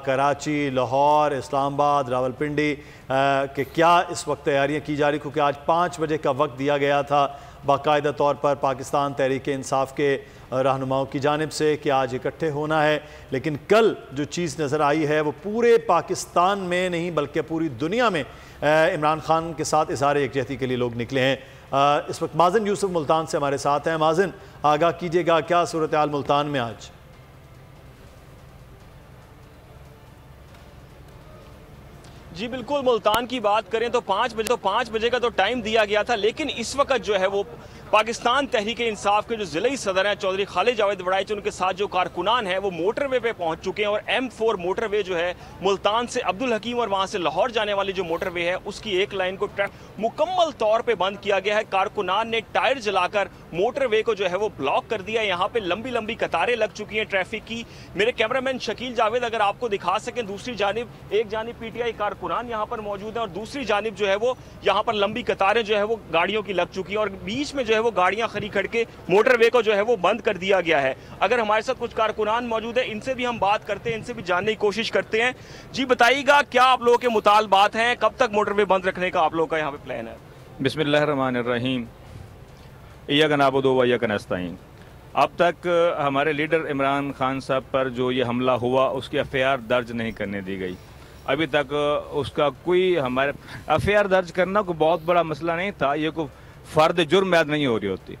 कराची, लाहौर, इस्लामाबाद, रावलपिंडी के क्या इस वक्त तैयारियां की जा रही, क्योंकि आज 5 बजे का वक्त दिया गया था बाकायदा तौर पर पाकिस्तान तहरीक इंसाफ के रहनुमाओं की जानिब से कि आज इकट्ठे होना है। लेकिन कल जो चीज़ नज़र आई है वो पूरे पाकिस्तान में नहीं बल्कि पूरी दुनिया में इमरान खान के साथ इज़हार यकजहती के लिए लोग निकले हैं। इस वक्त माजिन यूसुफ मुल्तान से हमारे साथ हैं। माजिन, आगाह कीजिएगा क्या सूरत हाल मुल्तान में आज? जी बिल्कुल, मुल्तान की बात करें तो 5 बजे का तो टाइम दिया गया था, लेकिन इस वक्त जो है वो पाकिस्तान तहरीक इंसाफ के जो ज़िले सदर हैं चौधरी खालिद जावेद वड़ाइच, उनके साथ जो कारकुनान हैं वो मोटरवे पे पहुंच चुके हैं और M4 मोटरवे जो है मुल्तान से अब्दुल हकीम और वहां से लाहौर जाने वाली जो मोटरवे है उसकी एक लाइन को मुकम्मल तौर पे बंद किया गया है। कारकुनान ने टायर जलाकर मोटरवे को जो है वो ब्लॉक कर दिया। यहाँ पे लंबी लंबी कतारें लग चुकी हैं ट्रैफिक की। मेरे कैमरामैन शकील जावेद अगर आपको दिखा सकें, दूसरी जानिब एक जानिब PTI कारकुनान यहाँ पर मौजूद है और दूसरी जानिब जो है वो यहाँ पर लंबी कतारें जो है वो गाड़ियों की लग चुकी है और बीच में जो है वो गाड़ियां खड़ी करके मोटरवे को जो है वो बंद कर दिया गया है। अगर हमारे साथ कुछ कारकुनान मौजूद है, इनसे भी हम बात करते हैं, इनसे भी जानने की कोशिश करते हैं। जी बताइएगा, क्या आप लोगों के मुतालबात हैं, कब तक मोटरवे बंद रखने का आप लोगों का यहाँ पे प्लान है? बिस्मिल्लाहिर्रहमानिर्रहीम, इय्याका नअबुदु व इय्याका नस्तईन। अब तक हमारे लीडर इमरान खान साहब पर जो ये हमला हुआ उसकी FIR दर्ज नहीं करने दी गई। अभी तक उसका कोई हमारे FIR दर्ज करना कोई बहुत बड़ा मसला नहीं था, ये कोई फ़र्द जुर्म याद नहीं हो रही होती।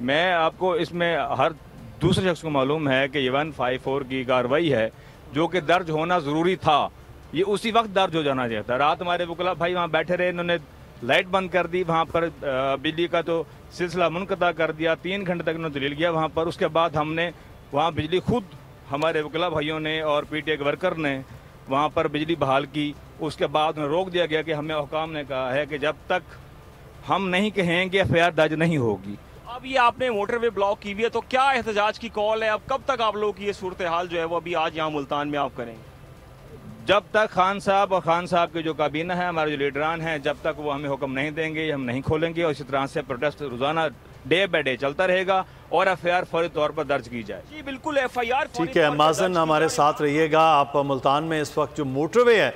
मैं आपको इसमें हर दूसरे शख्स को मालूम है कि 154 की कार्रवाई है जो कि दर्ज होना ज़रूरी था, ये उसी वक्त दर्ज हो जाना चाहिए था। रात हमारे वकला भाई वहाँ बैठे रहे, इन्होंने लाइट बंद कर दी, वहाँ पर बिजली का तो सिलसिला मुनक़ता कर दिया, 3 घंटे तक इन्होंने दलील किया वहाँ पर। उसके बाद हमने वहाँ बिजली खुद हमारे वकला भाइयों ने और PTI के वर्कर ने वहाँ पर बिजली बहाल की। उसके बाद उन्हें रोक दिया गया कि हमें हुकाम ने कहा है कि जब तक हम नहीं कहेंगे FIR दर्ज नहीं होगी। अब ये आपने मोटरवे ब्लॉक की हुई है, तो क्या एहतजाज की कॉल है? अब कब तक आप लोगों की ये सूरत हाल जो है वो अभी आज यहाँ मुल्तान में आप करेंगे? जब तक खान साहब और खान साहब की जो काबीना है, हमारे जो लीडरान हैं, जब तक वो हमें हुक्म नहीं देंगे हम नहीं खोलेंगे और इसी तरह से प्रोटेस्ट रोजाना डे बाय डे चलता रहेगा और FIR फौरी तौर पर दर्ज की जाए। जी बिल्कुल, FIR ठीक है। माज़न हमारे साथ रहिएगा। आप मुल्तान में इस वक्त जो मोटरवे है,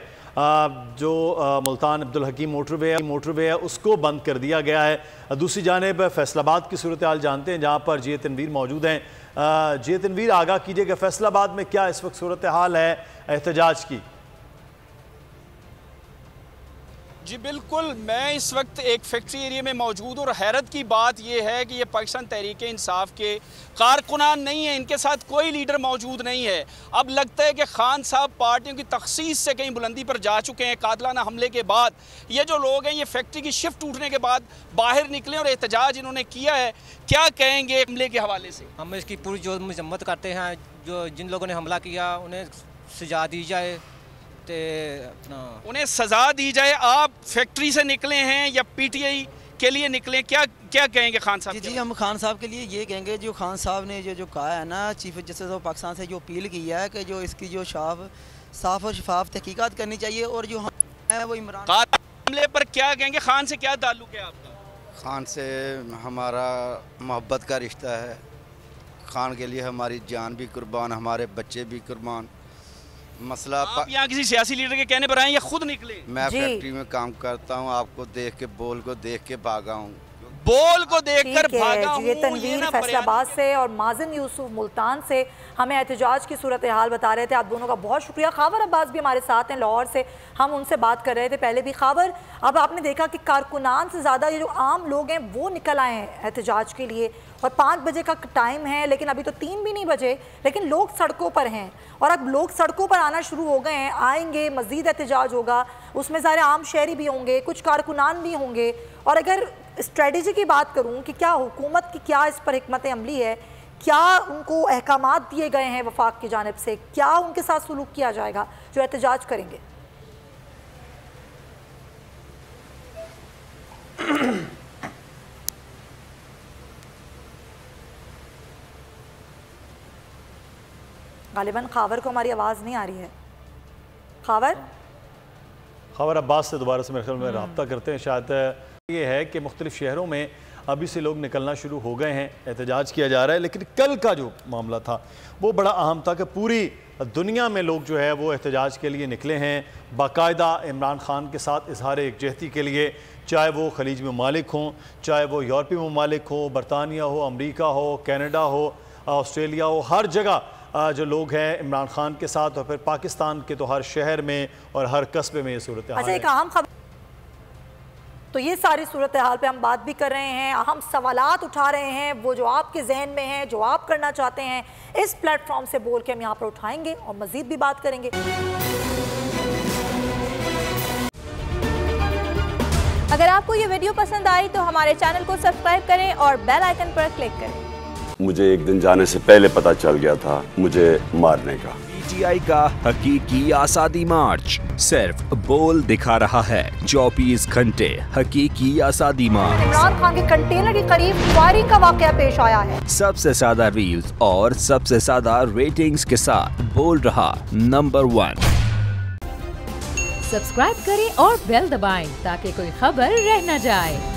जो मुल्तान अब्दुल हकीम मोटरवे है उसको बंद कर दिया गया है। दूसरी जानिब फैसलाबाद की सूरत हाल जानते हैं जहाँ पर जी तनवीर मौजूद हैं। जी तनवीर, आगाह कीजिएगा फैसलाबाद में क्या इस वक्त सूरत हाल है एहतजाज की? जी बिल्कुल, मैं इस वक्त एक फैक्ट्री एरिया में मौजूद हूँ और हैरत की बात यह है कि ये पाकिस्तान तहरीक इंसाफ के कारकुनान नहीं है, इनके साथ कोई लीडर मौजूद नहीं है। अब लगता है कि खान साहब पार्टियों की तखसीस से कहीं बुलंदी पर जा चुके हैं। कातलाना हमले के बाद ये जो लोग हैं, ये फैक्ट्री की शिफ्ट टूटने के बाद बाहर निकले और एहतजाज इन्होंने किया है। क्या कहेंगे हमले के हवाले से? हम इसकी पूरी जो मजम्मत करते हैं, जो जिन लोगों ने हमला किया उन्हें सजा दी जाए, उन्हें सजा दी जाए। आप फैक्ट्री से निकले हैं या पीटीआई के लिए निकले, क्या क्या कहेंगे खान साहब? जी हम खान साहब के लिए ये कहेंगे, जो खान साहब ने जो कहा है ना, चीफ जस्टिस ऑफ पाकिस्तान से जो अपील की है कि जो इसकी जो साफ और शफाफ तहकीकात करनी चाहिए, और जो है वो इमरान हमले पर क्या कहेंगे? खान से क्या ताल्लुक है आपका? खान से हमारा मोहब्बत का रिश्ता है। खान के लिए हमारी जान भी कुर्बान, हमारे बच्चे भी कुर्बान। मसला आप यहाँ किसी सियासी लीडर के कहने पर आए या खुद निकले? मैं फैक्ट्री में काम करता हूँ, आपको देख के बोल को देख के भागा हूँ, बोल को देखकर भागा हूँ। ये तनवीर फैसलाबाद से और माजिन यूसुफ मुल्तान से हमें एहतजाज की सूरत हाल बता रहे थे। आप दोनों का बहुत शुक्रिया। खावर अब्बास भी हमारे साथ हैं लाहौर से, हम उनसे बात कर रहे थे पहले भी। खावर, अब आपने देखा कि कारकुनान से ज़्यादा ये जो आम लोग हैं वो निकल आए हैं एहतजाज के लिए, और 5 बजे का टाइम है, लेकिन अभी तो 3 भी नहीं बजे, लेकिन लोग सड़कों पर हैं। और अब लोग सड़कों पर आना शुरू हो गए हैं, आएंगे, मज़ीद एहतजाज होगा, उसमें सारे आम शहरी भी होंगे, कुछ कारकुनान भी होंगे। और अगर स्ट्रेटजी की बात करूं कि क्या हुकूमत की क्या इस पर हिकमत अमली है, क्या उनको अहकामात दिए गए हैं वफाक की जानिब से, क्या उनके साथ सलूक किया जाएगा जो एहतजाज करेंगे? गालिबन खावर को हमारी आवाज़ नहीं आ रही है। खावर अब्बास से दोबारा से मेरे ख्याल में रब्ता करते हैं। शायद ये है कि मुख्तलिफ शहरों में अभी से लोग निकलना शुरू हो गए हैं, एहतजाज किया जा रहा है। लेकिन कल का जो मामला था वो बड़ा अहम था कि पूरी दुनिया में लोग जो है वो एहतजाज के लिए निकले हैं, बाकायदा इमरान खान के साथ इजहार एकजहती के लिए, चाहे वो खलीज ममालिक हों, चाहे वो यूरोपीय ममालिक हो, बरतानिया हो, अमरीका हो, कैनेडा हो, ऑस्ट्रेलिया हो, हर जगह जो लोग हैं इमरान खान के साथ, और फिर पाकिस्तान के तो हर शहर में और हर कस्बे में ये सूरत हाल है। एक अहम खबर, तो ये सारी सूरत हाल पे हम बात भी कर रहे हैं, अहम सवालात उठा रहे हैं, वो जो आपके जहन में हैं, जो आप करना चाहते हैं, इस प्लेटफॉर्म से बोल के हम यहाँ पर उठाएंगे और मजीद भी बात करेंगे। अगर आपको ये वीडियो पसंद आई तो हमारे चैनल को सब्सक्राइब करें और बेल आइकन पर क्लिक करें। मुझे एक दिन जाने से पहले पता चल गया था मुझे मारने का। पीटीआई का हकीकी आज़ादी मार्च सिर्फ बोल दिखा रहा है 24 घंटे हकीकी आज़ादी मार्च। इमरान खान के कंटेनर के करीब फायरिंग का वाकया पेश आया है। सबसे ज्यादा रील्स और सबसे ज्यादा रेटिंग्स के साथ बोल रहा नंबर 1। सब्सक्राइब करें और बेल दबाएं ताकि कोई खबर रह न जाए।